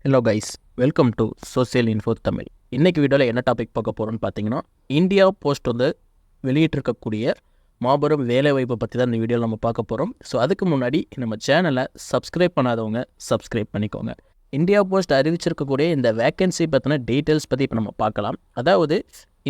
Hello guys, welcome to social info Tamil. இன்றைக்கி வீடியோவில் என்ன டாபிக் பார்க்க போகிறோன்னு பார்த்தீங்கன்னா, இந்தியா போஸ்ட் வந்து வெளியிட்டிருக்கக்கூடிய மாபெரும் வேலைவாய்ப்பை பற்றி தான் இந்த வீடியோவில் நம்ம பார்க்க போகிறோம். ஸோ அதுக்கு முன்னாடி நம்ம சேனலை சப்ஸ்கிரைப் பண்ணாதவங்க சப்ஸ்கிரைப் பண்ணிக்கோங்க. இந்தியா போஸ்ட் அறிவிச்சிருக்கக்கூடிய இந்த வேக்கன்சி பற்றின டீட்டெயில்ஸ் பற்றி இப்போ நம்ம பார்க்கலாம். அதாவது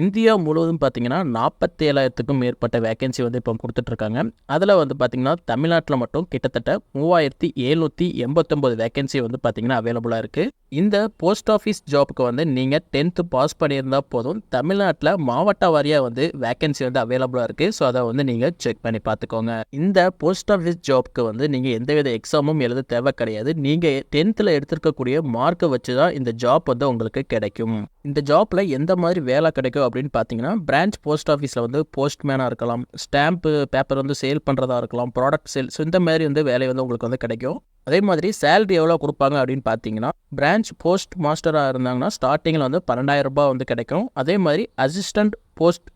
இந்தியா முழுவதும் பார்த்திங்கன்னா 47,000க்கும் மேற்பட்ட வேக்கன்சி வந்து இப்போ கொடுத்துட்ருக்காங்க. அதில் வந்து பார்த்திங்கன்னா தமிழ்நாட்டில் மட்டும் கிட்டத்தட்ட 3,789 வேக்கன்சி வந்து பார்த்திங்கன்னா அவைலபிளாக இருக்குது. இந்த போஸ்ட் ஆஃபீஸ் ஜாப்புக்கு வந்து நீங்கள் 10th பாஸ் பண்ணியிருந்தால் போதும். தமிழ்நாட்டில் மாவட்ட வாரியாக வந்து வேக்கன்சி வந்து அவைலபிளாக இருக்குது. ஸோ அதை வந்து நீங்கள் செக் பண்ணி பார்த்துக்கோங்க. இந்த போஸ்ட் ஆஃபீஸ் ஜாப்புக்கு வந்து நீங்கள் எந்தவித எக்ஸாமும் எழுத தேவை கிடையாது. நீங்கள் 10th எடுத்திருக்கக்கூடிய மார்க்கை வச்சு தான் இந்த ஜாப் வந்து உங்களுக்கு கிடைக்கும். இந்த ஜாப்பில் எந்த மாதிரி வேலை கிடைக்கும் அப்படின்னு பார்த்தீங்கன்னா, பிரான்ச் போஸ்ட் ஆஃபீஸில் வந்து போஸ்ட்மேனாக இருக்கலாம், ஸ்டாம்ப்பு பேப்பர் வந்து சேல் பண்ணுறதா இருக்கலாம், ப்ராடக்ட் சேல், ஸோ இந்த மாதிரி வந்து வேலை வந்து உங்களுக்கு வந்து கிடைக்கும். அதே மாதிரி சேலரி எவ்வளோ கொடுப்பாங்க அப்படின்னு பார்த்தீங்கன்னா, பிரான்ச் போஸ்ட் மாஸ்டராக இருந்தாங்கன்னா ஸ்டார்டிங்கில் வந்து 12,000 ரூபாய் வந்து கிடைக்கும். அதே மாதிரி அசிஸ்டண்ட் போஸ்ட்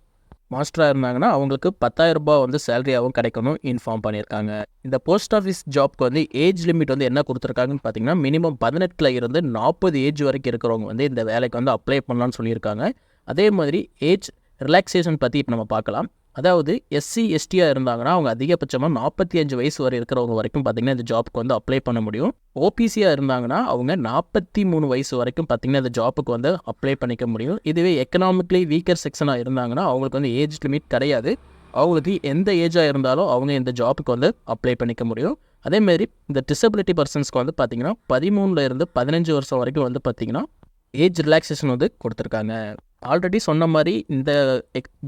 மாஸ்டராக இருந்தாங்கன்னா அவங்களுக்கு 10,000 ரூபாய் வந்து சேலரியாகவும் கிடைக்கணும் இன்ஃபார்ம் பண்ணியிருக்காங்க. இந்த போஸ்ட் ஆஃபீஸ் ஜாப்க்கு வந்து ஏஜ் லிமிட் வந்து என்ன கொடுத்துருக்காங்கன்னு பார்த்தீங்கன்னா, மினிமம் 18 இருந்து 40 ஏஜ் வரைக்கும் இருக்கிறவங்க வந்து இந்த வேலைக்கு வந்து அப்ளை பண்ணலான்னு சொல்லியிருக்காங்க. அதே மாதிரி ஏஜ் ரிலாக்ஸேஷன் பற்றி இப்போ நம்ம பார்க்கலாம். அதாவது எஸ்சி எஸ்டியாக இருந்தாங்கன்னா அவங்க அதிகபட்சமாக 45 வயசு வரை இருக்கிறவங்க வரைக்கும் பார்த்திங்கன்னா இந்த ஜாப்புக்கு வந்து அப்ளை பண்ண முடியும். ஓபிசியாக இருந்தாங்கன்னா அவங்க 43 வயசு வரைக்கும் பார்த்திங்கன்னா இந்த ஜாப்புக்கு வந்து அப்ளை பண்ணிக்க முடியும். இதுவே எக்கனாமிக்கலி வீக்கர் செக்ஷனாக இருந்தாங்கன்னா அவங்களுக்கு வந்து ஏஜ் லிமிட் கிடையாது. அவங்களுக்கு எந்த ஏஜாக இருந்தாலும் அவங்க இந்த ஜாப்புக்கு வந்து அப்ளை பண்ணிக்க முடியும். அதேமாரி இந்த டிசபிலிட்டி பர்சன்ஸ்க்கு வந்து பார்த்திங்கன்னா 13 இருந்து 15 வருஷம் வரைக்கும் வந்து பார்த்திங்கன்னா ஏஜ் ரிலாக்ஸேஷன் வந்து கொடுத்துருக்காங்க. ஆல்ரெடி சொன்ன மாதிரி இந்த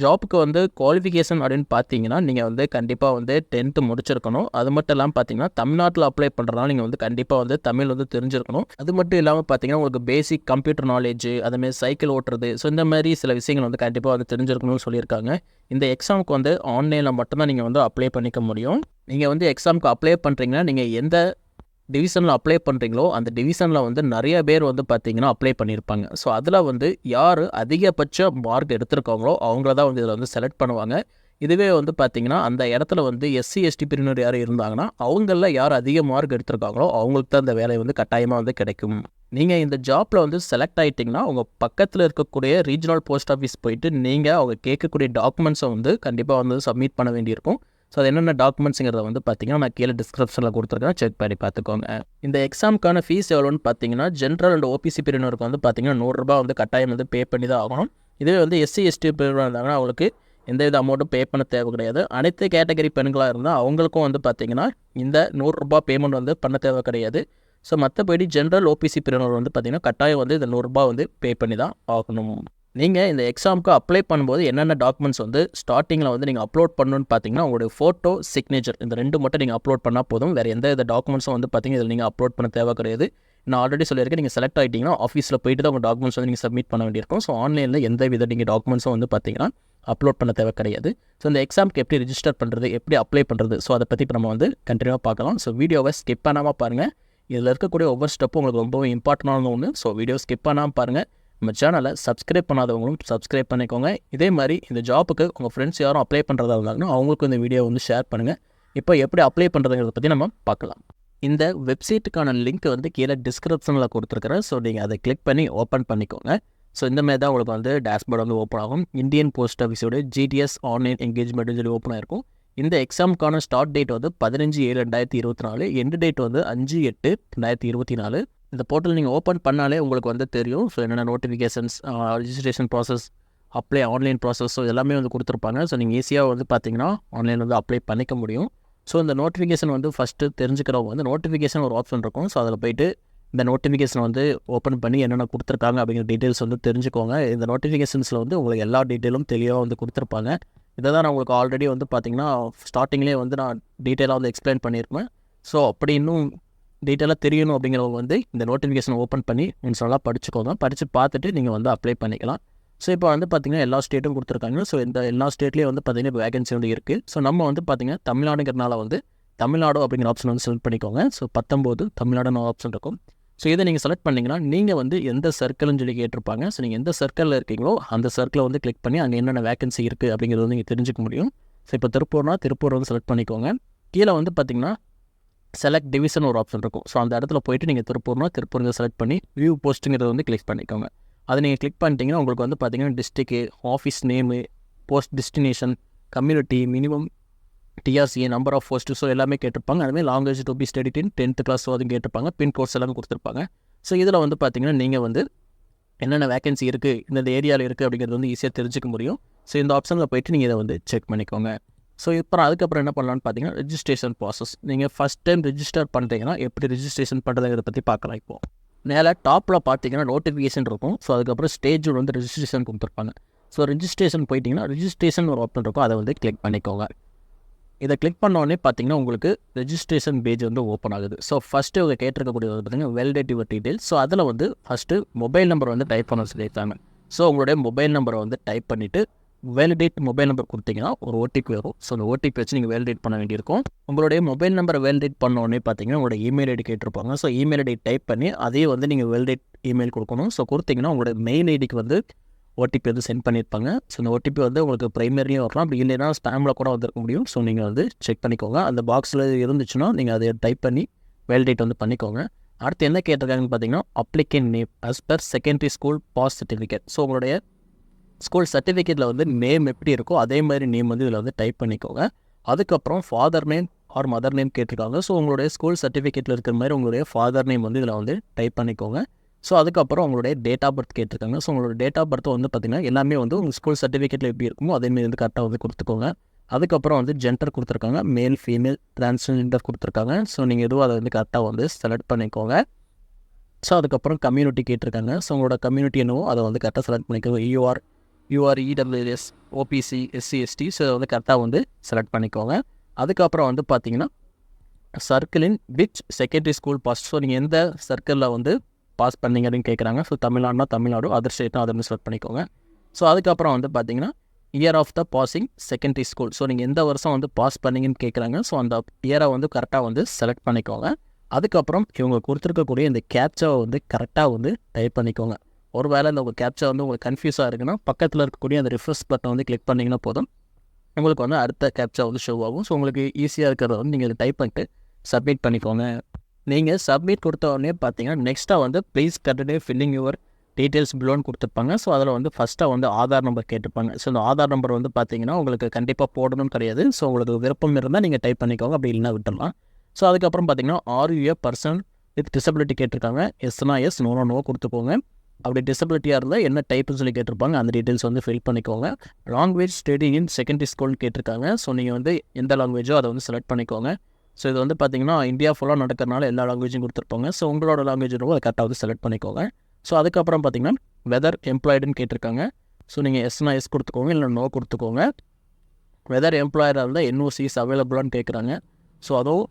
ஜாப்புக்கு வந்து குவாலிஃபிகேஷன் அப்படின்னு பார்த்தீங்கன்னா, நீங்கள் வந்து கண்டிப்பாக வந்து 10th முடிச்சிருக்கணும். அது மட்டும் இல்லாமல் பார்த்தீங்கன்னா, தமிழ்நாட்டில் அப்ளை பண்ணுறதுனால நீங்கள் வந்து கண்டிப்பாக வந்து தமிழ் வந்து தெரிஞ்சிருக்கணும். அது மட்டும் இல்லாமல் பார்த்தீங்கன்னா, உங்களுக்கு பேசிக் கம்ப்யூட்டர் நாலேஜ், அதுமாதிரி சைக்கிள் ஓட்டுறது, ஸோ இந்த மாதிரி சில விஷயங்கள் வந்து கண்டிப்பாக வந்து தெரிஞ்சிருக்கணும்னு சொல்லியிருக்காங்க. இந்த எக்ஸாமுக்கு வந்து ஆன்லைனில் மட்டும்தான் நீங்கள் வந்து அப்ளை பண்ணிக்க முடியும். நீங்கள் வந்து எக்ஸாமுக்கு அப்ளை பண்ணுறீங்கன்னா, நீங்கள் எந்த டிவிஷனில் அப்ளை பண்ணுறீங்களோ அந்த டிவிஷனில் வந்து நிறைய பேர் வந்து பார்த்திங்கன்னா அப்ளை பண்ணியிருப்பாங்க. ஸோ அதில் வந்து யார் அதிகபட்ச மார்க் எடுத்திருக்காங்களோ அவங்கள தான் வந்து இதில் வந்து செலக்ட் பண்ணுவாங்க. இதுவே வந்து பார்த்திங்கன்னா அந்த இடத்துல வந்து எஸ்சி எஸ்டி பிரிவினர் யார் இருந்தாங்கன்னா அவங்களில் யார் அதிக மார்க் எடுத்திருக்காங்களோ அவங்களுக்கு தான் அந்த வேலை வந்து கட்டாயமாக வந்து கிடைக்கும். நீங்கள் இந்த ஜாப்பில் வந்து செலக்ட் ஆகிட்டிங்கன்னா உங்கள் பக்கத்தில் இருக்கக்கூடிய ரீஜனல் போஸ்ட் ஆஃபீஸ் போயிட்டு நீங்கள் அவங்க கேட்கக்கூடிய டாக்குமெண்ட்ஸை வந்து கண்டிப்பாக வந்து சப்மிட் பண்ண வேண்டியிருக்கும். ஸோ அது என்னென்ன டாக்குமெண்ட்ஸுங்கிறத வந்து பார்த்தீங்கன்னா நான் கீழே டிஸ்கிரிப்ஷனில் கொடுத்துருக்கேன், செக் பண்ணி பார்த்துக்கோங்க. இந்த எக்ஸாமுக்கான ஃபீஸ் எவ்வளோன்னு பார்த்தீங்கன்னா, ஜென்ரல் அண்ட் ஓபிசி பிரிவினருக்கு வந்து பார்த்தீங்கன்னா 100 ரூபாய் வந்து கட்டாயம் வந்து பே பண்ணி தான் ஆகணும். இதுவே வந்து எஸ்சி எஸ்டி பிரிவினர் இருந்தாங்கன்னா அவங்களுக்கு எந்தவித அமௌண்ட்டும் பே பண்ண தேவை கிடையாது. அனைத்து கேட்டகரி பெண்களாக இருந்தால் அவங்களுக்கும் வந்து பார்த்தீங்கன்னா இந்த 100 ரூபாய் பேமெண்ட் வந்து பண்ண தேவை கிடையாது. ஸோ மற்றபடி ஜென்ரல் ஓபிசி பிரிவினர் வந்து பார்த்தீங்கன்னா கட்டாயம் வந்து இந்த 100 ரூபாய் வந்து பே பண்ணி தான் ஆகணும். நீங்கள் இந்த எக்ஸாமுக்கு அப்ளை பண்ணும்போது என்னென்ன டாக்குமெண்ட்ஸ் வந்து ஸ்டார்டிங்கில் வந்து நீங்கள் அப்லோட் பண்ணணும்னு பார்த்தீங்கன்னா, உங்களுடைய ஃபோட்டோ, சிக்னேச்சர், இந்த 2 மட்டும் நீங்கள் அப்லோட் பண்ணால் போதும். வேறு எந்த டாக்குமெண்ட்ஸும் வந்து பார்த்தீங்கன்னா இதில் நீங்கள் அப்லோட் பண்ண தேவை கிடையாது. நான் ஆல்ரெடி சொல்லியிருக்கேன், நீங்கள் செலக்ட் ஆகிட்டிங்கன்னா ஆஃபீஸில் போய்ட்டு தான் உங்கள் டாக்குமெண்ட்ஸ் வந்து நீங்கள் சப்மிட் பண்ண வேண்டியிருக்கும். ஸோ ஆன்லைனில் எந்த வித நீங்கள் டாக்குமெண்ட்ஸும் வந்து பார்த்தீங்கன்னா அப்லோட் பண்ண தேவை கிடையாது. ஸோ இந்த எக்ஸாமுக்கு எப்படி ரிஜிஸ்டர் பண்ணுறது, எப்படி அப்ளை பண்ணுறது, ஸோ அதை பற்றி இப்போ நம்ம வந்து கண்டினியூவாக பார்க்கலாம். ஸோ வீடியோவை ஸ்கிப் பண்ணாமல் பாருங்கள். இதில் இருக்கக்கூடிய ஒவ்வொரு ஸ்டெப்பும் உங்களுக்கு ரொம்பவும் இம்பார்ட்டண்டான ஒன்று. ஸோ வீடியோ ஸ்கிப் பண்ணாமல் பாருங்கள். நம்ம சேனலை சப்ஸ்கிரைப் பண்ணாதவங்களும் சப்ஸ்கிரைப் பண்ணிக்கோங்க. இதே மாதிரி இந்த ஜாப்புக்கு உங்கள் ஃப்ரெண்ட்ஸ் யாரும் அப்ளை பண்ணுறதா இருந்தாங்கன்னா அவங்களுக்கும் இந்த வீடியோ வந்து ஷேர் பண்ணுங்கள். இப்போ எப்படி அப்ளை பண்ணுறதுங்கிறத பற்றி நம்ம பார்க்கலாம். இந்த வெப்சைட்டுக்கான லிங்க் வந்து கீழே டிஸ்கிரிப்ஷனில் கொடுத்துருக்குறேன். ஸோ நீங்கள் அதை கிளிக் பண்ணி ஓப்பன் பண்ணிக்கோங்க. ஸோ இந்த மாதிரி தான் உங்களுக்கு வந்து டேஷ்போர்டு வந்து ஓப்பன் ஆகும். இந்தியன் போஸ்ட் ஆஃபீஸோட GTS ஆன்லைன் என்கேஜ்மெண்ட்னு சொல்லி ஓப்பன் ஆகிருக்கும். இந்த எக்ஸாமுக்கான ஸ்டார்ட் டேட் வந்து 15/7/2024, எண்டு டேட் வந்து 5/8/2024. இந்த போர்ட்டல் நீங்கள் ஓப்பன் பண்ணாலே உங்களுக்கு வந்து தெரியும். ஸோ என்னென்ன notifications, registration process, apply online process, so எல்லாமே வந்து கொடுத்துருப்பாங்க. ஸோ நீங்கள் ஈஸியாக வந்து பார்த்தீங்கன்னா ஆன்லைன் வந்து அப்ளை பண்ணிக்க முடியும். ஸோ இந்த நோட்டிஃபிகேஷன் வந்து ஃபஸ்ட்டு தெரிஞ்சுக்கிறவங்க வந்து நோட்டிஃபிகேஷன் ஒரு ஆப்ஷன் இருக்கும். ஸோ அதில் போய்ட்டு இந்த நோட்டிஃபிகேஷன் வந்து ஓப்பன் பண்ணி என்னென்ன கொடுத்துருக்காங்க அப்படிங்கிற டீட்டெயில்ஸ் வந்து தெரிஞ்சுக்கோங்க. இந்த நோட்டிஃபிகேஷன்ஸில் வந்து உங்களுக்கு எல்லா டீட்டெயிலும் தெளிவாக வந்து கொடுத்துருப்பாங்க. இதை தான் நான் உங்களுக்கு ஆல்ரெடி வந்து பார்த்தீங்கன்னா ஸ்டார்டிங்லேயே வந்து நான் டீட்டெயிலாக வந்து எக்ஸ்பிளைன் பண்ணியிருப்பேன். ஸோ அப்படி இன்னும் டீட்டெயிலாக தெரியணும் அப்படிங்கிறவங்க வந்து இந்த நோட்டிஃபிகேஷன் ஓப்பன் பண்ணி இன்ஸ்டாலாக படிச்சுக்கோங்க. படித்து பார்த்துட்டு நீங்கள் வந்து அப்ளை பண்ணிக்கலாம். ஸோ இப்போ வந்து பார்த்திங்கன்னா எல்லா ஸ்டேட்டும் கொடுத்துருக்காங்க. ஸோ இந்த எல்லா ஸ்டேட்லேயும் வந்து பார்த்திங்கன்னா இப்போ வேகன்சி வந்து இருக்குது. ஸோ நம்ம வந்து பார்த்திங்கன்னா தமிழ்நாடுங்கிறனால வந்து தமிழ்நாடு அப்படிங்கிற ஆப்ஷன் வந்து செலக்ட் பண்ணிக்கோங்க. ஸோ 19 தமிழ்நாடுன்னு ஆப்ஷன் இருக்கும். ஸோ இதை நீங்கள் செலக்ட் பண்ணிங்கன்னா நீங்கள் வந்து எந்த சர்க்கிள்னு சொல்லி கேட்டிருப்பாங்க. ஸோ நீங்கள் எந்த சர்க்கிளில் இருக்கீங்களோ அந்த சர்க்கிளை வந்து கிளிக் பண்ணி அங்கே என்னென்ன வேகன்சி இருக்குது அப்படிங்கிறது வந்து நீங்கள் தெரிஞ்சுக்க முடியும். ஸோ இப்போ திருப்பூர் வந்து செலக்ட் பண்ணிக்கோங்க. கீழே வந்து பார்த்திங்கன்னா செலக்ட் டிவிஷன் ஒரு ஆப்ஷன் இருக்கும். ஸோ அந்த இடத்துல போயிட்டு நீங்கள் திருப்பூர்ங்க செலக்ட் பண்ணி வியூ போஸ்ட்டுங்கிறத வந்து கிளிக் பண்ணிக்கோங்க. அதை நீங்கள் கிளிக் பண்ணிட்டீங்கன்னா உங்களுக்கு வந்து பார்த்தீங்கன்னா district, office name, post destination, community, minimum TRCA, number of post, so எல்லாமே கேட்டிருப்பாங்க. அதுமாதிரி language to be studied in 10th class, so அதுவும் கேட்டிருப்பாங்க. பின் கோர்ஸ் எல்லாமே கொடுத்துருப்பாங்க. ஸோ இதில் வந்து பார்த்தீங்கன்னா நீங்கள் வந்து என்னென்ன வேகன்சி இருக்குது, இந்த ஏரியாவில் இருக்குது அப்படிங்கிறது வந்து ஈஸியாக தெரிஞ்சுக்க முடியும். ஸோ இந்த ஆப்ஷனில் போய்ட்டு நீங்கள் இதை வந்து செக் பண்ணிக்கோங்க. ஸோ இப்போ அதுக்கப்புறம் என்ன பண்ணலான்னு பார்த்தீங்கன்னா ரெஜிஸ்ட்ரேஷன் ப்ராசஸ். நீங்கள் ஃபஸ்ட் டைம் ரிஜிஸ்டர் பண்ணுறீங்கன்னா எப்படி ரிஜிஸ்ட்ரேஷன் பண்ணுறதுங்கிறத பற்றி பார்க்கலாம். இப்போது மேலே டாப்பில் பார்த்தீங்கன்னா நோட்டிஃபிகேஷன் இருக்கும். ஸோ அதுக்கப்புறம் ஸ்டேஜ் வந்து ரெஜிஸ்ட்ரேஷன் கொடுத்துருப்பாங்க. ஸோ ரெஜிஸ்ட்ரேஷன் போயிட்டிங்கன்னா ரெஜிஸ்ட்ரேஷன் ஒரு ஆப்ஷன் இருக்கும், அதை வந்து கிளிக் பண்ணிக்கோங்க. இதை கிளிக் பண்ணோடனே பார்த்தீங்கன்னா உங்களுக்கு ரெஜிஸ்ட்ரேஷன் பேஜ் வந்து ஓப்பன் ஆகுது. ஸோ ஃபஸ்ட்டு இவங்க கேட்டிருக்கக்கூடியது பார்த்தீங்கன்னா வேலிடேட் யுவர் டீட்டெயில்ஸ். ஸோ அதில் வந்து ஃபஸ்ட்டு மொபைல் நம்பர் வந்து டைப் பண்ண சொல்லியிருக்காங்க. ஸோ உங்களுடைய மொபைல் நம்பரை வந்து டைப் பண்ணிவிட்டு வேலிடேட் மொபைல் நம்பர் கொடுத்தீங்கன்னா ஒரு ஓடிபி வரும். ஸோ அந்த ஓடிபி வச்சு நீங்கள் வேலிடேட் பண்ண வேண்டியிருக்கும். உங்களுடைய மொபைல் நம்பரை வேலிடேட் பண்ணோடனே பார்த்தீங்கன்னா உங்களோட இமெயில் ஐடி கேட்டிருப்பாங்க. ஸோ இமெயில் ஐடி டைப் பண்ணி அதே வந்து நீங்கள் வேலிடேட் இமெயில் கொடுக்கணும். ஸோ கொடுத்தீங்கன்னா உங்களோட மெயில் ஐடிக்கு வந்து ஓடிபி வந்து சென்ட் பண்ணியிருப்பாங்க. ஸோ இந்த ஓடிபி வந்து உங்களுக்கு ப்ரைமரியும் வரலாம், அப்படி இல்லைன்னா ஸ்பேமில் கூட வந்துருக்க முடியும். ஸோ நீங்கள் வந்து செக் பண்ணிக்கோங்க. அந்த பாக்ஸில் இருந்துச்சுன்னா நீங்கள் அதை டைப் பண்ணி வேலிடேட் வந்து பண்ணிக்கோங்க. அடுத்து என்ன கேட்டிருக்காங்கன்னு பார்த்தீங்கன்னா applicant name as per secondary school pass certificate. So உங்களுடைய ஸ்கூல் சர்டிஃபிகேட்டில் வந்து நேம் எப்படி இருக்கோ அதே மாதிரி நேம் வந்து இதில் வந்து டைப் பண்ணிக்கோங்க. அதுக்கப்புறம் father name or mother name கேட்டிருக்காங்க. ஸோ உங்களுடைய ஸ்கூல் சர்டிஃபிகேட்டில் இருக்கிற மாதிரி உங்களுடைய ஃபாதர் நேம் வந்து இதில் வந்து டைப் பண்ணிக்கோங்க. ஸோ அதுக்கப்புறம் உங்களுடைய டேட் ஆஃப் பர்த் கேட்டிருக்காங்க. ஸோ உங்களோட டேட் ஆஃப் பர்த் வந்து பார்த்திங்கன்னா எல்லாமே வந்து உங்கள் ஸ்கூல் சர்டிஃபிகேட்டில் எப்படி இருக்குமோ அதேமாரி வந்து கரெக்டாக வந்து கொடுத்துக்கோங்க. அதுக்கப்புறம் வந்து ஜெண்டர் கொடுத்துருக்காங்க, மேல், ஃபீமேல், டிரான்ஸ்ஜெண்டர் கொடுத்துருக்காங்க. ஸோ நீங்கள் எதுவும் அதை வந்து கரெக்டாக வந்து செலக்ட் பண்ணிக்கோங்க. ஸோ அதுக்கப்புறம் கம்யூனிட்டி கேட்டிருக்காங்க. ஸோ உங்களோட கம்யூனிட்டி என்னவோ அதை வந்து கரெக்டாக செலக்ட் பண்ணிக்கோங்க. UR, EWS, OBC, SC, ST. So அதை வந்து கரெக்டாக வந்து செலக்ட் பண்ணிக்கோங்க. அதுக்கப்புறம் வந்து பார்த்தீங்கன்னா circle in which secondary school pass. So நீங்கள் எந்த சர்க்கிளில் வந்து பாஸ் பண்ணிங்க அப்படின்னு கேட்குறாங்க. ஸோ தமிழ்நாடுனா தமிழ்நாடு, அதர் ஸ்டேட்னா அதை செலக்ட் பண்ணிக்கோங்க. ஸோ அதுக்கப்புறம் வந்து பார்த்தீங்கன்னா year of the passing secondary school. So நீங்கள் எந்த வருஷம் வந்து பாஸ் பண்ணிங்கன்னு கேட்குறாங்க. ஸோ அந்த இயரை வந்து கரெக்டாக வந்து செலக்ட் பண்ணிக்கோங்க. அதுக்கப்புறம் இவங்க கொடுத்துருக்கக்கூடிய இந்த கேப்சாவை வந்து கரெக்டாக வந்து டைப் பண்ணிக்கோங்க. ஒரு வேளை இந்த உங்கள் கேப்சா வந்து உங்களுக்கு கன்ஃபியூஸாக இருக்குன்னா பக்கத்தில் இருக்கக்கூடிய அந்த ரிஃப்ரெஷ் பட்டனை வந்து கிளிக் பண்ணிங்கன்னா போதும், உங்களுக்கு வந்து அடுத்த கேப்சா வந்து ஷோ ஆகும். ஸோ உங்களுக்கு ஈஸியாக இருக்கிறத வந்து நீங்கள் டைப் பண்ணிட்டு சப்மிட் பண்ணிக்கோங்க. நீங்கள் சப்மிட் கொடுத்த உடனே பார்த்தீங்கன்னா நெக்ஸ்ட்டாக வந்து please continue filling your details பிலோன்னு கொடுத்துருப்பாங்க. ஸோ அதில் வந்து ஃபஸ்ட்டாக வந்து ஆதார் நம்பர் கேட்டிருப்பாங்க. ஸோ இந்த ஆதார் நம்பர் வந்து பார்த்தீங்கன்னா உங்களுக்கு கண்டிப்பாக போடணும்னு கிடையாது. ஸோ உங்களுக்கு விருப்பம் இருந்தால் நீங்கள் டைப் பண்ணிக்கோங்க, அப்படி இல்லைனா விட்டுடலாம். ஸோ அதுக்கப்புறம் பார்த்தீங்கன்னா are you A person with disability கேட்டிருக்காங்க. எஸ்னா எஸ், நோ கொடுத்துக்கோங்க. அப்படி டிசபிலிட்டியாக இருந்தால் என்ன டைப்புன்னு சொல்லி கேட்டிருப்பாங்க, அந்த டீட்டெயில்ஸ் வந்து ஃபில் பண்ணிக்கோங்க. லாங்குவேஜ் ஸ்டடி இன் செகண்டரி ஸ்கூல்னு கேட்டிருக்காங்க. ஸோ நீங்கள் வந்து எந்த லாங்குவேஜோ அதை வந்து செலக்ட் பண்ணிக்கோங்க. ஸோ இது வந்து பார்த்தீங்கன்னா இந்தியா ஃபுல்லாக நடக்கிறனால எல்லா லாங்குவேஜும் கொடுத்துருப்பாங்க. ஸோ உங்களோட லாங்குவேஜ் ரொம்ப அதை கரெக்டாக வந்து செலக்ட் பண்ணிக்கோங்க. ஸோ அதுக்கப்புறம் பார்த்தீங்கன்னா வெதர் எம்ப்ளாய்டுன்னு கேட்டிருக்காங்க. ஸோ நீங்கள் எஸ்னா எஸ் கொடுத்துக்கோங்க, இல்லை நோ கொடுத்துக்கோங்க. வெதர் எம்ப்ளாயராக இருந்தால் என்ஓசிஸ் அவைலபிளான்னு கேட்குறாங்க. ஸோ அதுவும்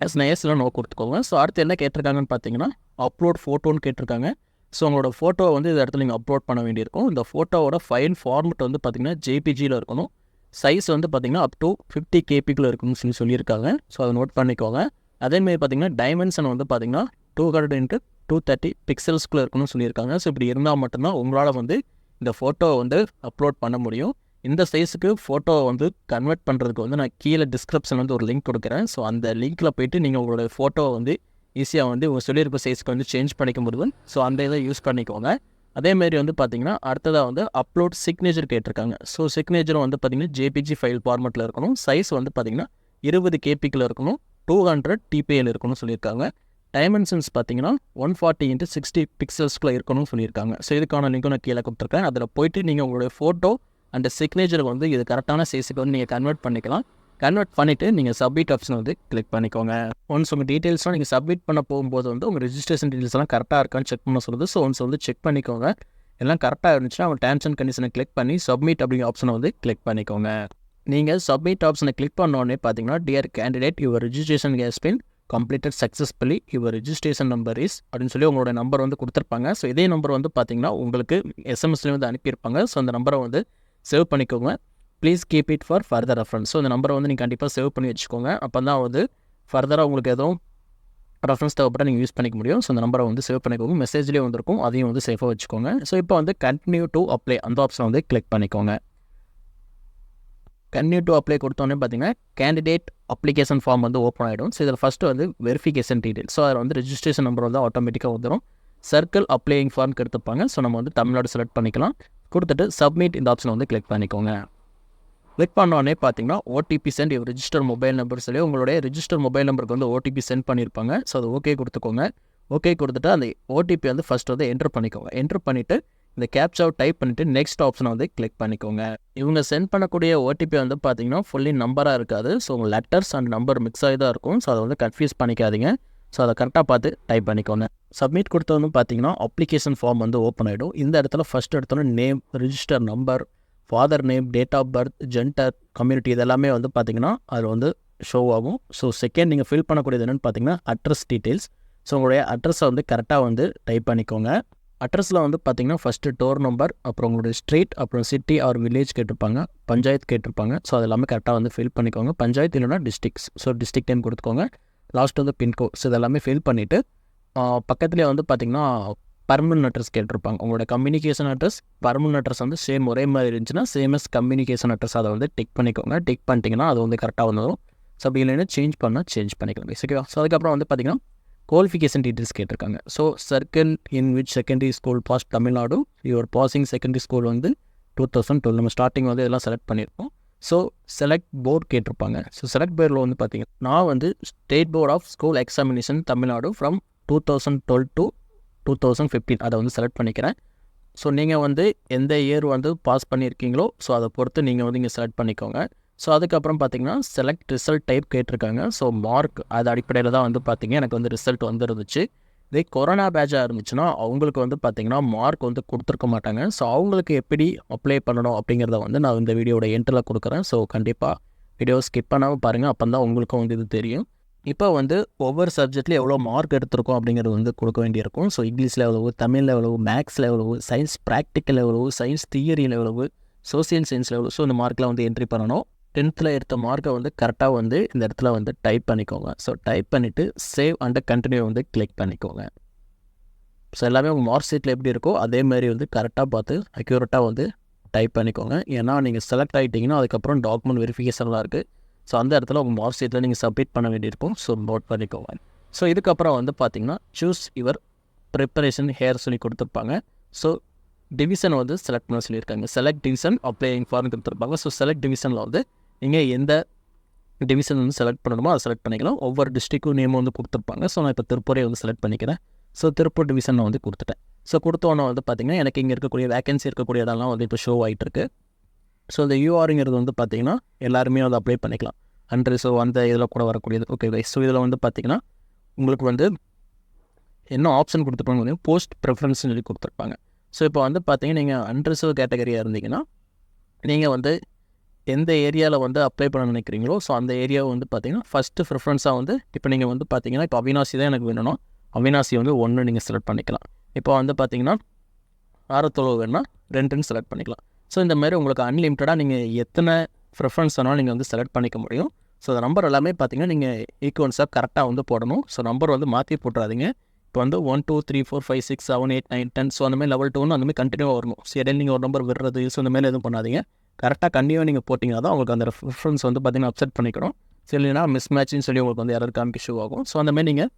எஸ்னா எஸ் இல்லை நோ கொடுத்துக்கோங்க. ஸோ அடுத்து என்ன கேட்டிருக்காங்கன்னு பார்த்தீங்கன்னா அப்லோட் ஃபோட்டோன்னு கேட்டிருக்காங்க. ஸோ உங்களோட ஃபோட்டோவை வந்து இந்த இடத்துல நீங்கள் அப்லோட் பண்ண வேண்டியிருக்கும். இந்த ஃபோட்டோவோட ஃபைல் ஃபார்மெட் வந்து பார்த்திங்கன்னா ஜேபிஜியில் இருக்கணும். சைஸ் வந்து பார்த்திங்கன்னா அப் டு 50 கேபிக்குள்ளே இருக்கணும்னு சொல்லியிருக்காங்க. ஸோ அதை நோட் பண்ணிக்கோங்க. அதேமாதிரி பார்த்திங்கன்னா டைமென்ஷன் வந்து பார்த்திங்கன்னா 200x230 பிக்சல்ஸ்குள்ளே இருக்கணும்னு சொல்லியிருக்காங்க. ஸோ இப்படி இருந்தால் மட்டும்தான் உங்களால் வந்து இந்த ஃபோட்டோவை வந்து அப்லோட் பண்ண முடியும். இந்த சைஸுக்கு ஃபோட்டோவை வந்து கன்வெர்ட் பண்ணுறதுக்கு வந்து நான் கீழே டிஸ்கிரிப்ஷன் வந்து ஒரு லிங்க் கொடுக்குறேன். ஸோ அந்த லிங்க்கில் போய்ட்டு நீங்கள் உங்களோட ஃபோட்டோவை வந்து ஈஸியாக வந்து உங்கள் சொல்லியிருக்க சைஸ்க்கு வந்து சேஞ்ச் பண்ணிக்க முடியும். ஸோ அந்த இதை யூஸ் பண்ணிக்கோங்க. அதேமாரி வந்து பார்த்திங்கன்னா அடுத்ததாக வந்து அப்லோட் சிக்னேச்சர் கேட்டிருக்காங்க. ஸோ சிக்னேச்சரும் வந்து பார்த்திங்கன்னா ஜேபிஜி ஃபைல் ஃபார்மெட்டில் இருக்கணும். சைஸ் வந்து பார்த்திங்கன்னா 20 கேபிக்கில் இருக்கணும். 200 டிபிஎல் இருக்கணும்னு சொல்லியிருக்காங்க. டைமென்ஷன்ஸ் பார்த்திங்கன்னா 140x60 பிக்சல்ஸ்குள்ளே இருக்கணும்னு சொல்லியிருக்காங்க. ஸோ இதுக்கான லிங்க்கும் நான் கீழே கொடுத்துருக்கேன். அதில் போய்ட்டு நீங்கள் உங்களுடைய ஃபோட்டோ அண்ட் சிக்னேச்சர் வந்து இது கரெக்டான சைஸுக்கு வந்து நீங்கள் கன்வெர்ட் பண்ணிக்கலாம். கன்வெர்ட் பண்ணிவிட்டு நீங்கள் சப்மிட் ஆப்ஷன் வந்து கிளிக் பண்ணிக்கோங்க. ஒன்ஸ் உங்கள் டீட்டெயில்ஸ்லாம் நீங்கள் சப்மிட் பண்ண போகும்போது வந்து உங்கள் ரெஜிஸ்ட்ரேஷன் டீட்டெயில்ஸ்லாம் கரெக்டாக இருக்கான்னு செக் பண்ண சொல்லுது. ஸோ ஒன்ஸ் வந்து செக் பண்ணிக்கோங்க. எல்லாம் கரெக்டாக இருந்துச்சுன்னா அவங்க டேர்ம்ஸ் அண்ட் கண்டிஷனை கிளிக் பண்ணி சப்மிட் அப்படிங்கிற ஆப்ஷனை வந்து கிளிக் பண்ணிக்கோங்க. நீங்கள் சப்மிட் ஆப்ஷனை கிளிக் பண்ணோடனே பார்த்தீங்கன்னா dear candidate your registration has been completed successfully, your registration number is அப்படின்னு சொல்லி உங்களோட நம்பர் வந்து கொடுத்துருப்பாங்க. ஸோ இதே நம்பர் வந்து பார்த்தீங்கன்னா உங்களுக்கு எஸ்எம்எஸ்லேயும் வந்து அனுப்பியிருப்பாங்க. ஸோ அந்த நம்பரை வந்து சேவ் பண்ணிக்கோங்க. Please keep it for further reference. So இந்த நம்பரை வந்து நீங்கள் கண்டிப்பாக சேவ் பண்ணி வச்சுக்கோங்க. அப்போ தான் வந்து ஃபர்தராக உங்களுக்கு எதுவும் ரெஃபரன்ஸ் தேவைப்பட்டால் நீங்கள் யூஸ் பண்ணிக்க முடியும். ஸோ அந்த நம்பரை வந்து சேவ் பண்ணிக்கோங்க. மெசேஜ்லேயே வந்திருக்கும், அதையும் வந்து சேஃபாக வச்சுக்கோங்க. ஸோ இப்போ வந்து கண்டினியூ டு அப்ளை அந்த ஆப்ஷனை வந்து கிளிக் பண்ணிக்கோங்க. கண்டினியூ டு அப்ளை கொடுத்தோன்னே பார்த்தீங்கன்னா கேண்டிடேட் அப்ளிகேஷன் ஃபார்ம் வந்து ஓப்பன் ஆகிடும். ஸோ இதில் ஃபஸ்ட்டு வந்து வெரிஃபிகேஷன் டீட்டெயில். ஸோ அதில் வந்து ரெஜிஸ்ட்ரேஷன் நம்பர் வந்து ஆட்டோமேட்டிக்காக வந்துடும். சர்க்கிள் அப்ளையிங் ஃபார்ம் எடுத்துப்பாங்க. ஸோ நம்ம வந்து தமிழ்நாடு செலக்ட் பண்ணிக்கலாம். கொடுத்துட்டு சப்மிட் இந்த ஆப்ஷனை வந்து கிளிக் பண்ணிக்கோங்க. கிளிக் பண்ணோடனே பார்த்தீங்கன்னா OTP sent your register mobile number சொல்லி உங்களுடைய ரிஜிஸ்டர் மொபைல் நம்பருக்கு வந்து ஓடிபி சென்ட் பண்ணியிருப்பாங்க. ஸோ அது ஓகே கொடுத்துக்கோங்க. ஓகே கொடுத்துட்டு அந்த ஓடிபி வந்து ஃபஸ்ட் வந்து என்ட்ரு பண்ணிக்கோங்க. என்ட்ரு பண்ணிவிட்டு இந்த கேப்சாவை டைப் பண்ணிவிட்டு நெக்ஸ்ட் ஆப்ஷனை வந்து கிளிக் பண்ணிக்கோங்க. இவங்க சென்ட் பண்ணக்கூடிய ஓடிபி வந்து பார்த்தீங்கன்னா ஃபுல்லி நம்பராக இருக்காது. ஸோ உங்கள் லெட்டர்ஸ் அண்ட் நம்பர் மிக்ஸ் ஆகி தான் இருக்கும். ஸோ அதை வந்து கன்ஃபியூஸ் பண்ணிக்காதீங்க. ஸோ அதை கரெக்டாக பார்த்து டைப் பண்ணிக்கோங்க. சப்மிட் கொடுத்து வந்து பார்த்தீங்கன்னா அப்ளிகேஷன் ஃபார்ம் வந்து ஓப்பன் ஆகிடும். இந்த இடத்துல ஃபஸ்ட் எடுத்தோன்னே name, register number, father name, date of birth, gender, community இதெல்லாமே வந்து பார்த்தீங்கன்னா அதில் வந்து ஷோ ஆகும். ஸோ செகண்ட் நீங்கள் ஃபில் பண்ணக்கூடியது என்னென்னு பார்த்தீங்கன்னா அட்ரஸ் டீட்டெயில்ஸ். ஸோ உங்களுடைய அட்ரஸை வந்து கரெக்டாக வந்து டைப் பண்ணிக்கோங்க. அட்ரஸில் வந்து பார்த்தீங்கன்னா ஃபஸ்ட்டு டோர் நம்பர், அப்புறம் உங்களுடைய ஸ்ட்ரீட், அப்புறம் சிட்டி ஆர் வில்லேஜ் கேட்டிருப்பாங்க, பஞ்சாயத்து கேட்டிருப்பாங்க. ஸோ அது எல்லாமே கரெக்டாக வந்து ஃபில் பண்ணிக்கோங்க. பஞ்சாயத்து இல்லைனா டிஸ்ட்ரிக்ஸ், ஸோ டிஸ்ட்ரிக்ட் நேம் கொடுத்துக்கோங்க. லாஸ்ட் வந்து பின்கோட். ஸோ இதெல்லாமே ஃபில் பண்ணிவிட்டு பக்கத்துலேயே வந்து பார்த்தீங்கன்னா பர்மனன்ட் அட்ரஸ் கேட்டிருப்பாங்க. உங்களோட கம்யூனிகேஷன் அட்ரஸ், பர்மனன்ட் அட்ரஸ் வந்து சேம் ஒரே மாதிரி இருந்துச்சுன்னா சேம் எஸ் கம்யூனிகேஷன் அட்ரஸ் அதை வந்து டிக் பண்ணிக்கோங்க. டிக் பண்ணிட்டீங்கன்னா அது வந்து கரெக்டாக வந்துடும். ஸோ அப்படி இல்லைன்னா சேஞ்ச் பண்ணால் சேஞ்ச் பண்ணிக்கலாம். ஓகேவா? ஸோ அதுக்கப்புறம் வந்து பார்த்தீங்கன்னா குவாலிஃபிகேஷன் டீட்டெயில்ஸ் கேட்டிருக்காங்க. So circle in which secondary school pass Tamil Nadu, your passing secondary school வந்து 2012 நம்ம ஸ்டார்டிங் வந்து இதெல்லாம் செலக்ட் பண்ணியிருக்கோம். ஸோ செலக்ட் போர்ட் கேட்டிருப்பாங்க. ஸோ செலக்ட் போர்டில் வந்து பார்த்தீங்கன்னா நான் வந்து state board of school examination Tamil Nadu from 2012 to 2015 அதை வந்து செலக்ட் பண்ணிக்கிறேன். ஸோ நீங்கள் வந்து எந்த இயர் வந்து பாஸ் பண்ணியிருக்கீங்களோ ஸோ அதை பொறுத்து நீங்கள் வந்து இங்கே செலக்ட் பண்ணிக்கோங்க. ஸோ அதுக்கப்புறம் பார்த்தீங்கன்னா செலக்ட் ரிசல்ட் டைப் கேட்டிருக்காங்க. ஸோ மார்க் அது அடிப்படையில் தான் வந்து பார்த்தீங்க எனக்கு வந்து ரிசல்ட் வந்துருந்துச்சு. இதே கொரோனா பேட்சாக இருந்துச்சுன்னா அவங்களுக்கு வந்து பார்த்தீங்கன்னா மார்க் வந்து கொடுத்துருக்க மாட்டாங்க. ஸோ அவங்களுக்கு எப்படி அப்ளை பண்ணணும் அப்படிங்கிறத வந்து நான் இந்த வீடியோட எண்டில் கொடுக்குறேன். ஸோ கண்டிப்பாக வீடியோ ஸ்கிப் பண்ணாமல் பாருங்கள். அப்போ தான் உங்களுக்கும் வந்து இது தெரியும். இப்போ வந்து ஒவ்வொரு சப்ஜெக்ட்லேயும் எவ்வளோ மார்க் எடுத்திருக்கோம் அப்படிங்கிறது வந்து கொடுக்க வேண்டியிருக்கும். ஸோ இங்கிலீஷில் எவ்வளவு, தமிழில் எவ்வளவு, மேக்ஸில் எவ்வளவு, சயின்ஸ் ப்ராக்டிக்கல் எவ்வளவு, சயின்ஸ் தியரியில் எவ்வளவு, சோசியல் சயின்ஸில் எவ்வளவு. ஸோ இந்த மார்க்கில் வந்து என்ட்ரி பண்ணணும். 10th எடுத்த மார்க்கை வந்து கரெக்டாக வந்து இந்த இடத்துல வந்து டைப் பண்ணிக்கோங்க. ஸோ டைப் பண்ணிவிட்டு சேவ் அண்ட் கண்டினியூ வந்து கிளிக் பண்ணிக்கோங்க. ஸோ எல்லாமே உங்கள் மார்க் ஷீட்டில் எப்படி இருக்கோ அதே மாதிரி வந்து கரெக்டாக பார்த்து அக்யூரேட்டாக வந்து டைப் பண்ணிக்கோங்க. ஏன்னா நீங்கள் செலக்ட் ஆகிட்டிங்கன்னா அதுக்கப்புறம் டாக்குமெண்ட் வெரிஃபிகேஷன்லாம் இருக்குது. ஸோ அந்த இடத்துல உங்கள் மார்க் ஷீட்டில் நீங்கள் சப்மிட் பண்ண வேண்டியிருக்கும். ஸோ நோட் பண்ணிக்கோங்க. ஸோ இதுக்கப்புறம் வந்து பார்த்தீங்கன்னா சூஸ் யுவர் ப்ரிப்பரேஷன் ஹேர் சொல்லி கொடுத்துருப்பாங்க. ஸோ டிவிஷன் வந்து செலக்ட் பண்ண சொல்லியிருக்காங்க. செலக்ட் டிவிஷன் அப்ளையிங் ஃபார்ம் கொடுத்துருப்பாங்க. ஸோ செலக்ட் டிவிஷனில் வந்து நீங்கள் எந்த டிவிஷன் வந்து செலக்ட் பண்ணணுமோ அதை செலக்ட் பண்ணிக்கலாம். ஒவ்வொரு டிஸ்ட்ரிக்டும் நேம் வந்து கொடுத்துருப்பாங்க. ஸோ நான் இப்போ திருப்பூரே வந்து செலக்ட் பண்ணிக்கிறேன். ஸோ திருப்பூர் டிவிஷன் நான் வந்து கொடுத்துட்டேன். ஸோ கொடுத்தோன்னே வந்து பார்த்திங்கன்னா எனக்கு இங்கே இருக்கக்கூடிய வேகன்சி இருக்கக்கூடிய இடம்லாம் வந்து இப்போ ஷோ ஆகிட்டுருக்கு. ஸோ இந்த யூஆருங்கிறது வந்து பார்த்திங்கன்னா எல்லாருமே வந்து அப்ளை பண்ணிக்கலாம். ஸோ அந்த இதில் கூட வரக்கூடியது. ஓகே ஸோ இதில் வந்து பார்த்திங்கன்னா உங்களுக்கு வந்து என்ன ஆப்ஷன் கொடுத்துருப்பாங்க, போஸ்ட் ப்ரிஃபரன்ஸ் சொல்லி கொடுத்துருப்பாங்க. ஸோ இப்போ வந்து பார்த்திங்கன்னா நீங்கள் அன்ரிசர்வ் கேட்டகரியாக இருந்தீங்கன்னா நீங்கள் வந்து எந்த ஏரியாவில் வந்து அப்ளை பண்ண நினைக்கிறீங்களோ ஸோ அந்த ஏரியாவை வந்து பார்த்திங்கன்னா ஃபஸ்ட்டு ப்ரிஃபரன்ஸாக வந்து இப்போ நீங்கள் வந்து பார்த்திங்கன்னா இப்போ அவினாசி தான் எனக்கு வேணும்னா அவினாசி வந்து 1 நீங்கள் செலக்ட் பண்ணிக்கலாம். இப்போ வந்து பார்த்திங்கன்னா ஆரத்தொழு வேணுன்னா 2 செலக்ட் பண்ணிக்கலாம். ஸோ இந்த மாதிரி உங்களுக்கு அன்லிமிட்டடாக நீங்கள் எத்தனை ப்ரிஃபரன்ஸ் வேணாலும் நீங்கள் வந்து செலக்ட் பண்ணிக்க முடியும். ஸோ அந்த நம்பர் எல்லாமே பார்த்திங்கன்னா நீங்கள் ஈக்குவன்ஸாக கரெக்டாக வந்து போடணும். ஸோ நம்பர் வந்து மாற்றி போட்டுறாதீங்க. இப்போ வந்து 1 2 3 4 5 6 7 8 9 10 ஸோ அந்த மாதிரி லெவல் 2 அந்த மாதிரி கண்டினியூவாக வரணும். ஸோ இடையில நீங்கள் ஒரு நம்பர் விடுறது ஸோ இந்த மாதிரி எதுவும் பண்ணாதீங்க. கரெக்டாக கண்டினியூவாக நீங்கள் போட்டிங்கன்னா தான் உங்களுக்கு அந்த ப்ரிஃபரன்ஸ் வந்து பார்த்திங்கன்னா அப்செட் பண்ணிக்கணும். ஸோ இல்லைனா மிஸ் மேட்ச்னு சொல்லி உங்களுக்கு வந்து எரர் காமிக்க ஷூ ஆகும். ஸோ அந்த மாதிரி நீங்கள்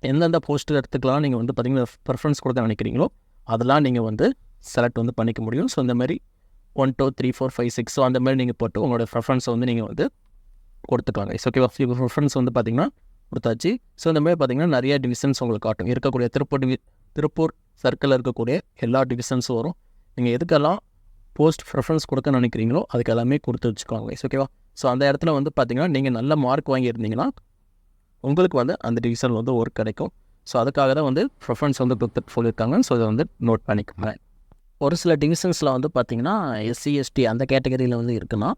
எந்தெந்த போஸ்ட்டு எடுத்துக்கலாம் நீங்கள் வந்து பார்த்திங்கன்னா ப்ரிஃபரன்ஸ் கொடுக்க நினைக்கிறீங்களோ அதெல்லாம் நீங்கள் வந்து செலக்ட் வந்து பண்ணிக்க முடியும். ஸோ இந்த மாதிரி 1 2 3 4 5 6 ஸோ அந்த மாதிரி நீங்கள் போட்டு உங்களோட ப்ரிஃபரன்ஸை வந்து நீங்கள் வந்து கொடுத்துக்கலாங்க. ஓகேவா? இப்போ ப்ரிஃபரன்ஸ் வந்து பார்த்திங்கன்னா கொடுத்தாச்சு. ஸோ இந்த மாதிரி பார்த்திங்கன்னா நிறைய டிவிஷன்ஸ் உங்களுக்கு காட்டும். இருக்கக்கூடிய திருப்பூர் சர்க்கிளில் இருக்கக்கூடிய எல்லா டிவிஷன்ஸும் வரும். நீங்கள் எதுக்கெல்லாம் போஸ்ட் ப்ரிஃபரன்ஸ் கொடுக்க நினைக்கிறீங்களோ அதுக்கு எல்லாமே கொடுத்து வச்சுக்கோங்க. ஓகேவா? ஸோ அந்த இடத்துல வந்து பார்த்திங்கன்னா நீங்கள் நல்ல மார்க் வாங்கியிருந்தீங்கன்னா உங்களுக்கு வந்து அந்த டிவிஷனில் வந்து ஒர்க் கிடைக்கும். ஸோ அதுக்காக தான் வந்து ப்ரிஃபரன்ஸ் வந்து கொடுத்து சொல்லியிருக்காங்க. ஸோ இதை வந்து நோட் பண்ணிக்கோங்க. ஒரு சில டிவிஷன்ஸில் வந்து பார்த்திங்கன்னா எஸ்சி எஸ்டி அந்த கேட்டகரியில் வந்து இருக்குன்னா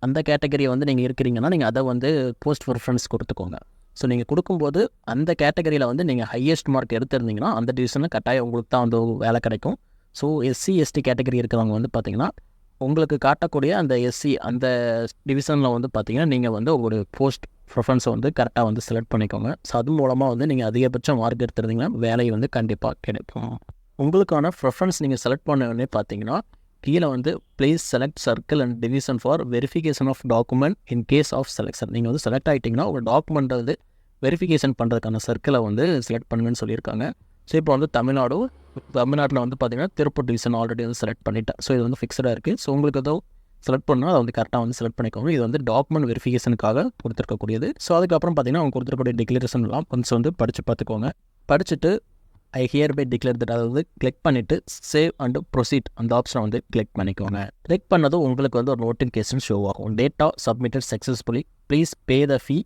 அந்த கேட்டகரியை வந்து நீங்கள் இருக்கிறீங்கன்னா நீங்கள் அதை வந்து போஸ்ட் ப்ரிஃபரன்ஸ் கொடுத்துக்கோங்க. ஸோ நீங்கள் கொடுக்கும்போது அந்த கேட்டகரியில் வந்து நீங்கள் ஹையஸ்ட் மார்க் எடுத்திருந்தீங்கன்னா அந்த டிவிஷனில் கட்டாயம் உங்களுக்கு தான் வந்து வேலை கிடைக்கும். ஸோ எஸ்சி எஸ்டி கேட்டகரி இருக்கிறவங்க வந்து பார்த்திங்கன்னா உங்களுக்கு காட்டக்கூடிய அந்த எஸ்சி அந்த டிவிஷனில் வந்து பார்த்திங்கன்னா நீங்கள் வந்து ஒரு போஸ்ட் ப்ரிஃபரன்ஸை வந்து கரெக்டாக வந்து செலக்ட் பண்ணிக்கோங்க. ஸோ அது மூலமாக வந்து நீங்கள் அதிகபட்சம் மார்க் எடுத்துருந்தீங்கன்னா வேலை வந்து கண்டிப்பாக கிடைக்கும். உங்களுக்கான ப்ரிஃபரன்ஸ் நீங்கள் செலக்ட் பண்ண உடனே பார்த்தீங்கன்னா கீழே வந்து please select circle and division for verification of document in case of selection. நீங்கள் வந்து செலக்ட் ஆகிட்டிங்கன்னா ஒரு டாக்குமெண்ட்டை வந்து வெரிஃபிகேஷன் பண்ணுறதுக்கான சர்க்கிளை வந்து செலக்ட் பண்ணுங்கன்னு சொல்லியிருக்காங்க. ஸோ இப்போ வந்து தமிழ்நாட்டில் வந்து பார்த்திங்கன்னா திருப்பூர் டிவிஷன் ஆல்ரெடி வந்து செலக்ட் பண்ணிட்டேன். ஸோ இது வந்து ஃபிக்ஸடாக இருக்குது. ஸோ உங்களுக்கு ஏதோ செலக்ட் பண்ணால் அதை வந்து கரெக்டாக வந்து செலக்ட் பண்ணிக்கோங்க. இது வந்து டாக்குமெண்ட் வெரிஃபிகேஷனுக்காக கொடுத்துருக்கக்கூடியது. ஸோ அதுக்கப்புறம் பார்த்திங்கன்னா அவங்க கொடுத்துருக்கக்கூடிய டிக்ளரேஷன்லாம் கொஞ்சம் வந்து படித்து பார்த்துக்கோங்க. படிச்சுட்டு ஐ ஹியர் பை டிக்ளேர் தட், அதாவது கிளிக் பண்ணிவிட்டு சேவ் அண்ட் ப்ரொசீட் அந்த ஆப்ஷனை வந்து கிளிக் பண்ணிக்கோங்க. கிளிக் பண்ணதும் உங்களுக்கு வந்து ஒரு நோட்டிஃபிகேஷன் ஷோ ஆகும். Data submitted successfully, please pay the fee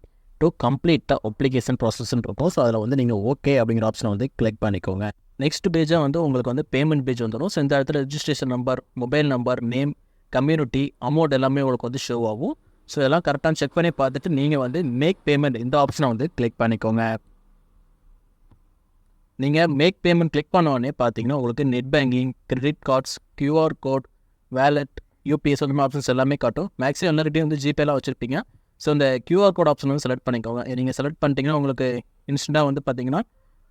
to complete the application ப்ராசஸ்ன்னு இருக்கும். ஸோ அதில் வந்து நீங்கள் ஓகே அப்படிங்கிற ஆப்ஷனை வந்து கிளிக் பண்ணிக்கோங்க. நெக்ஸ்ட் பேஜாக வந்து உங்களுக்கு வந்து பேமெண்ட் பேஜ் வந்துடும். ஸோ இந்த இடத்துல registration number, mobile number, name, community, amount எல்லாமே உங்களுக்கு வந்து ஷோ ஆகும். ஸோ எல்லாம் கரெக்டாக செக் பண்ணி பார்த்துட்டு நீங்கள் வந்து மேக் பேமெண்ட் இந்த ஆப்ஷனை வந்து கிளிக் பண்ணிக்கோங்க. நீங்கள் மேக் பேமெண்ட் கிளிக் பண்ணோடனே பார்த்தீங்கன்னா உங்களுக்கு net banking, credit cards, QR code, wallet, UPS அந்த மாதிரி ஆப்ஷன்ஸ் எல்லாமே காட்டும். மேக்ஸிமம் எல்லார்கிட்டையும் வந்து ஜிபேலாம் வச்சுருப்பீங்க. ஸோ இந்த QR கோட் ஆப்ஷன் வந்து செலக்ட் பண்ணிக்கோங்க. நீங்கள் செலக்ட் பண்ணிட்டீங்கன்னா உங்களுக்கு இன்ஸ்டண்ட்டாக வந்து பார்த்தீங்கன்னா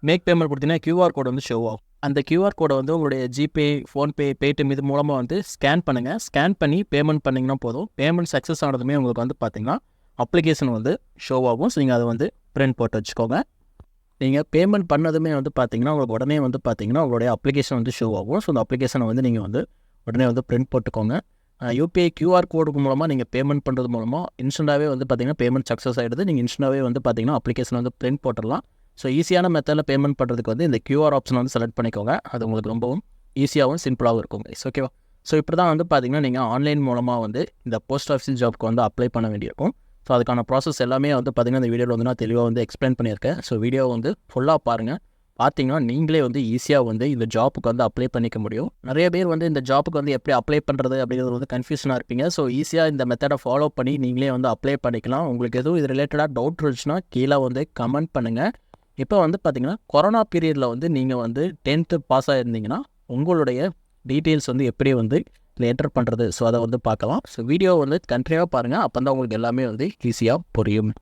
மேக் பேமெண்ட் கொடுத்தீங்கன்னா QR கோட் வந்து ஷோ ஆகும். அந்த QR கோடை வந்து உங்களுடைய ஜிபே, ஃபோன்பே, பேடிஎம் இது மூலமாக வந்து ஸ்கேன் பண்ணுங்கள். ஸ்கேன் பண்ணி பேமெண்ட் பண்ணிங்கன்னா போதும். பேமெண்ட் சக்ஸஸ் ஆனதுமே உங்களுக்கு வந்து பார்த்தீங்கன்னா அப்ளிகேஷன் வந்து ஷோ ஆகும். ஸோ நீங்கள் அதை வந்து பிரிண்ட் போட்டு வச்சுக்கோங்க. நீங்கள் பேமெண்ட் பண்ணதுமே வந்து பார்த்தீங்கன்னா உங்களுக்கு உடனே வந்து பார்த்தீங்கன்னா உங்களுடைய அப்ளிகேஷன் வந்து ஷோ ஆகும். ஸோ அந்த அப்ளிகேஷனை வந்து நீங்கள் வந்து உடனே வந்து பிரிண்ட் போட்டுக்கோங்க. UPI QR கோடுக்கு மூலமாக நீங்கள் பேமெண்ட் பண்ணுறது மூலமாக இன்ஸ்டண்ட்டாகவே வந்து பார்த்தீங்கன்னா பேமெண்ட் சக்ஸஸ் ஆகிடுது. நீங்கள் இன்ஸ்டண்ட்டாகவே வந்து பார்த்தீங்கன்னா அப்ளிகேஷன் வந்து பிரிண்ட் போட்டுடலாம். ஸோ ஈஸியான மெத்தடில் பேமெண்ட் பண்ணுறதுக்கு வந்து இந்த QR ஆப்ஷன் வந்து செலக்ட் பண்ணிக்கோங்க. அது உங்களுக்கு ரொம்பவும் ஈஸியாகவும் சிம்பிளாகவும் இருக்கும் கைஸ். ஓகேவா? ஸோ இப்படி தான் வந்து பார்த்தீங்கன்னா நீங்கள் ஆன்லைன் மூலமாக வந்து இந்த போஸ்ட் ஆஃபீஸ் ஜாப்க்கு வந்து அப்ளை பண்ண வேண்டியிருக்கும். ஸோ அதுக்கான ப்ராசஸ் எல்லாமே வந்து பார்த்திங்கன்னா இந்த வீடியோவில் வந்து நான் தெளிவாக வந்து எக்ஸ்பிளைன் பண்ணியிருக்கேன். ஸோ வீடியோ வந்து ஃபுல்லாக பாருங்கள். பார்த்தீங்கன்னா நீங்களே வந்து ஈஸியாக வந்து இந்த ஜாப்புக்கு வந்து அப்ளை பண்ணிக்க முடியும். நிறைய பேர் வந்து இந்த ஜாப்புக்கு வந்து எப்படி அப்ளை பண்ணுறது அப்படிங்கிறது வந்து கன்ஃபியூஷனாக இருப்பீங்க. ஸோ ஈஸியாக இந்த மெத்தடை ஃபாலோ பண்ணி நீங்களே வந்து அப்ளை பண்ணிக்கலாம். உங்களுக்கு எதுவும் இது ரிலேட்டடாக டவுட் இருந்துச்சுன்னா கீழே வந்து கமெண்ட் பண்ணுங்கள். இப்போ வந்து பார்த்திங்கன்னா கொரோனா பீரியடில் வந்து நீங்கள் வந்து 10th பாஸ் ஆகிருந்தீங்கன்னா உங்களுடைய டீட்டெயில்ஸ் வந்து எப்படி வந்து இதில் என்டர் பண்ணுறது, ஸோ அதை வந்து பார்க்கலாம். ஸோ வீடியோ வந்து கண்டினியூவாக பாருங்கள். அப்போ தான் உங்களுக்கு எல்லாமே வந்து ஈஸியாக புரியும்.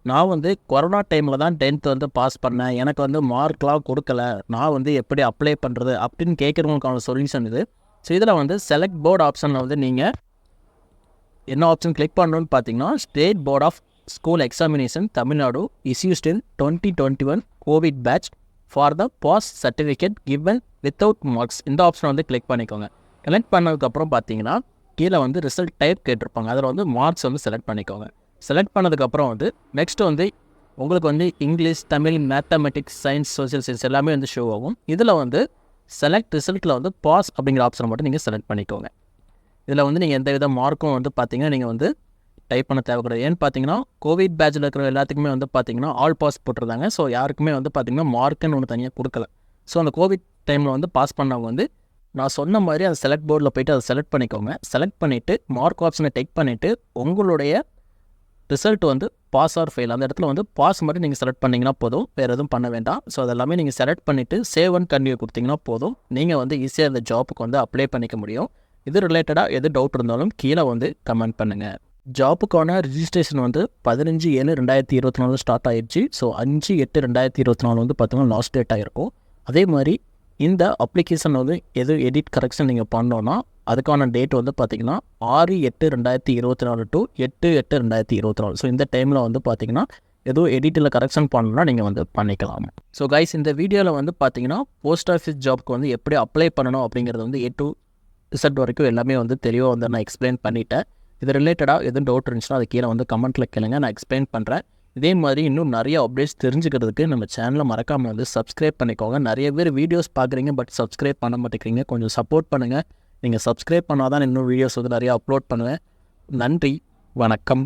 நான் வந்து கொரோனா டைமில் தான் 10th வந்து பாஸ் பண்ணேன். எனக்கு வந்து மார்க்லாம் கொடுக்கல. நான் வந்து எப்படி அப்ளை பண்ணுறது அப்படின்னு கேட்குறவங்களுக்கான சொல்யூஷன் இது. ஸோ இதில் வந்து செலக்ட் போர்டு ஆப்ஷனில் வந்து நீங்கள் என்ன ஆப்ஷன் கிளிக் பண்ணணும்னு பார்த்தீங்கன்னா state board of school examination Tamil Nadu issued in 2021 COVID batch for the pass certificate given without marks இந்த ஆப்ஷனை வந்து கிளிக் பண்ணிக்கோங்க. கனெக்ட் பண்ணதுக்கப்புறம் பார்த்தீங்கன்னா கீழே வந்து ரிசல்ட் டைப் கேட்டிருப்பாங்க. அதில் வந்து மார்க்ஸ் வந்து செலக்ட் பண்ணிக்கோங்க. செலக்ட் பண்ணதுக்கப்புறம் வந்து நெக்ஸ்ட்டு வந்து உங்களுக்கு வந்து English, Tamil, mathematics, science, social science எல்லாமே வந்து ஷோ ஆகும். இதில் வந்து செலக்ட் ரிசல்ட்டில் வந்து பாஸ் அப்படிங்கிற ஆப்ஷனை மட்டும் நீங்கள் செலக்ட் பண்ணிக்கோங்க. இதில் வந்து நீங்கள் எந்த வித மார்க்கும் வந்து பார்த்தீங்கன்னா நீங்கள் வந்து டைப் பண்ண தேவைப்படுது. ஏன்னு பார்த்தீங்கன்னா கோவிட் பேட்சில் இருக்கிற எல்லாத்துக்குமே வந்து பார்த்தீங்கன்னா ஆல் பாஸ் போட்டிருந்தாங்க. ஸோ யாருக்குமே வந்து பார்த்தீங்கன்னா மார்க்குன்னு ஒன்று தனியாக கொடுக்கல. ஸோ அந்த கோவிட் டைமில் வந்து பாஸ் பண்ணவங்க வந்து நான் சொன்ன மாதிரி அந்த செலக்ட் போர்டில் போய்ட்டு அதை செலக்ட் பண்ணிக்கோங்க. செலக்ட் பண்ணிவிட்டு மார்க் ஆப்ஷனை டெக் பண்ணிவிட்டு உங்களுடைய ரிசல்ட் வந்து பாஸ் ஆர் ஃபெயில் அந்த இடத்துல வந்து பாஸ் மட்டும் நீங்கள் செலக்ட் பண்ணிங்கன்னா போதும். வேறு எதுவும் பண்ண வேண்டாம். ஸோ அதெல்லாமே நீங்கள் செலக்ட் பண்ணிவிட்டு சேவ் அண்ட் கன்டினியூ கொடுத்தீங்கன்னா போதும். நீங்கள் வந்து ஈஸியாக இந்த ஜாப்புக்கு வந்து அப்ளை பண்ணிக்க முடியும். இது ரிலேட்டடாக எது டவுட் இருந்தாலும் கீழே வந்து கமெண்ட் பண்ணுங்கள். ஜாப்புக்கான ரிஜிஸ்ட்ரேஷன் வந்து 15/7/2024 ஸ்டார்ட் ஆகிடுச்சு. ஸோ 5/8/2024 வந்து பார்த்தீங்கன்னா லாஸ்ட் டேட்டாக இருக்கும். அதே மாதிரி இந்த அப்ளிகேஷன் வந்து எது எடிட் கரெக்ஷன் நீங்கள் பண்ணோன்னா அதுக்கான டேட் வந்து பார்த்திங்கன்னா 6/8/2024 to 8/8/2024. ஸோ இந்த டைமில் வந்து பார்த்திங்கன்னா ஏதோ எடிட்டில் கரெக்ஷன் பண்ணணும்னா நீங்கள் வந்து பண்ணிக்கலாம். ஸோ கைஸ் இந்த வீடியோவில் வந்து பார்த்திங்கன்னா போஸ்ட் ஆஃபீஸ் ஜாப்க்கு வந்து எப்படி அப்ளை பண்ணணும் அப்படிங்கிறது வந்து A to Z வரைக்கும் எல்லாமே வந்து தெளிவாக வந்து நான் எக்ஸ்பிளைன் பண்ணிட்டேன். இது ரிலேட்டடாக எதுவும் டவுட் இருந்துச்சுன்னா அது கீழே வந்து கமெண்ட்டில் கேளுங்க, நான் எக்ஸ்பிளைன் பண்ணுறேன். இதே மாதிரி இன்னும் நிறைய அப்டேட்ஸ் தெரிஞ்சுக்கிறதுக்கு நம்ம சேனலை மறக்காமல் வந்து சப்ஸ்கிரைப் பண்ணிக்கோங்க. நிறைய பேர் வீடியோஸ் பார்க்குறீங்க பட் சப்ஸ்கிரைப் பண்ண மாட்டேங்கிறீங்க. கொஞ்சம் சப்போர்ட் பண்ணுங்கள். நீங்கள் சப்ஸ்கிரைப் பண்ணால் தான் இன்னும் வீடியோஸ் வந்து நிறையா அப்லோட் பண்ணுவேன். நன்றி, வணக்கம்.